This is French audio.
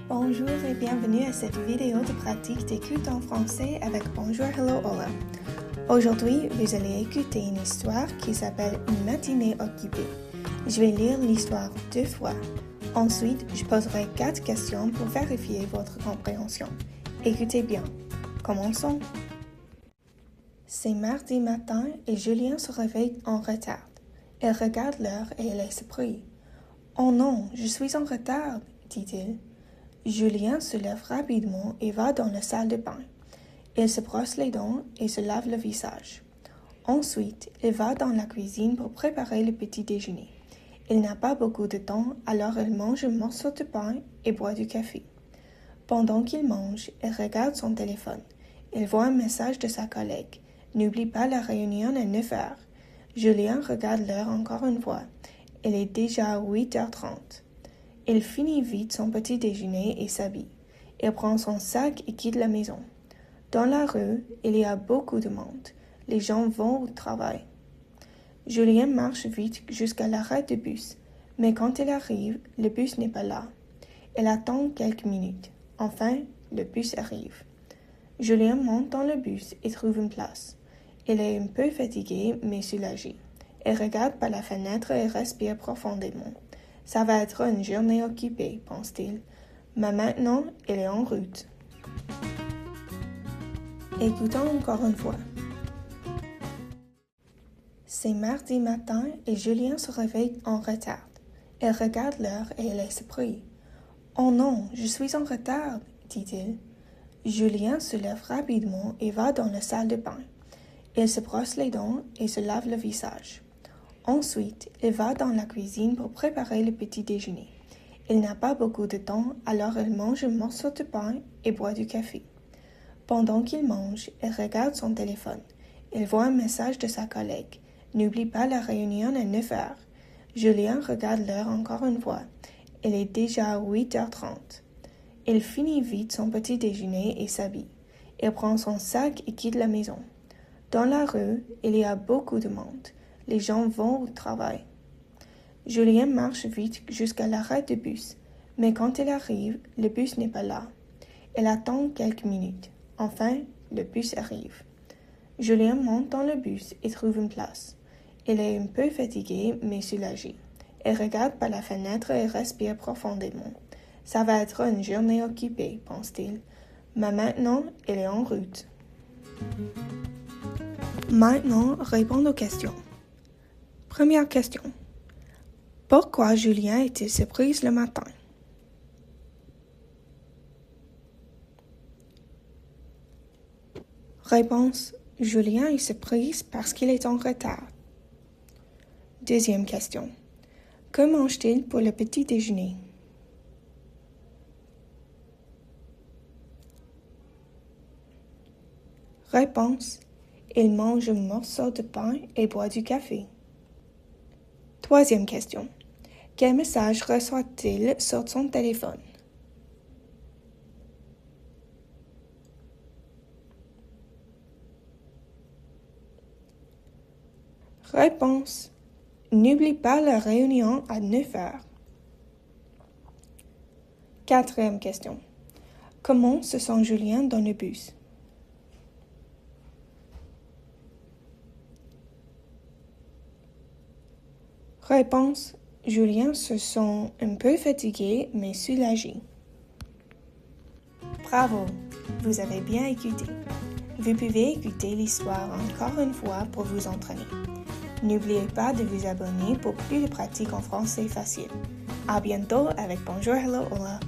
Bonjour et bienvenue à cette vidéo de pratique d'écoute en français avec Bonjour, Hello, Hola. Aujourd'hui, vous allez écouter une histoire qui s'appelle Une matinée occupée. Je vais lire l'histoire 2 fois. Ensuite, je poserai 4 questions pour vérifier votre compréhension. Écoutez bien. Commençons. C'est mardi matin et Julien se réveille en retard. Il regarde l'heure et il est surpris. « Oh non, je suis en retard !» dit-il. Julien se lève rapidement et va dans la salle de bain. Il se brosse les dents et se lave le visage. Ensuite, il va dans la cuisine pour préparer le petit déjeuner. Il n'a pas beaucoup de temps, alors il mange un morceau de pain et boit du café. Pendant qu'il mange, il regarde son téléphone. Il voit un message de sa collègue. « N'oublie pas la réunion à 9 heures. » Julien regarde l'heure encore une fois. Il est déjà 8h30. Il finit vite son petit déjeuner et s'habille. Il prend son sac et quitte la maison. Dans la rue, il y a beaucoup de monde. Les gens vont au travail. Julien marche vite jusqu'à l'arrêt de bus, mais quand il arrive, le bus n'est pas là. Il attend quelques minutes. Enfin, le bus arrive. Julien monte dans le bus et trouve une place. Il est un peu fatigué, mais soulagé. Il regarde par la fenêtre et respire profondément. Ça va être une journée occupée, pense-t-il. Mais maintenant, il est en route. Écoutons encore une fois. C'est mardi matin et Julien se réveille en retard. Il regarde l'heure et il est surpris. « Oh non, je suis en retard !» dit-il. Julien se lève rapidement et va dans la salle de bain. Il se brosse les dents et se lave le visage. Ensuite, il va dans la cuisine pour préparer le petit déjeuner. Il n'a pas beaucoup de temps, alors il mange un morceau de pain et boit du café. Pendant qu'il mange, il regarde son téléphone. Il voit un message de sa collègue. « N'oublie pas la réunion à 9 heures. » Julien regarde l'heure encore une fois. Il est déjà 8h30. Il finit vite son petit déjeuner et s'habille. Il prend son sac et quitte la maison. Dans la rue, il y a beaucoup de monde. Les gens vont au travail. Julien marche vite jusqu'à l'arrêt de bus, mais quand il arrive, le bus n'est pas là. Il attend quelques minutes. Enfin, le bus arrive. Julien monte dans le bus et trouve une place. Il est un peu fatigué, mais soulagé. Il regarde par la fenêtre et respire profondément. Ça va être une journée occupée, pense-t-il. Mais maintenant, il est en route. Maintenant, répondons aux questions. Première question. Pourquoi Julien était surpris le matin? Réponse. Julien est surpris parce qu'il est en retard. Deuxième question. Que mange-t-il pour le petit déjeuner? Réponse. Il mange un morceau de pain et boit du café. Troisième question. Quel message reçoit-il sur son téléphone? Réponse. N'oublie pas la réunion à 9 heures. Quatrième question. Comment se sent Julien dans le bus? Réponse. Julien se sent un peu fatigué, mais soulagé. Bravo, vous avez bien écouté. Vous pouvez écouter l'histoire encore une fois pour vous entraîner. N'oubliez pas de vous abonner pour plus de pratiques en français facile. À bientôt avec Bonjour, Hello, Hola.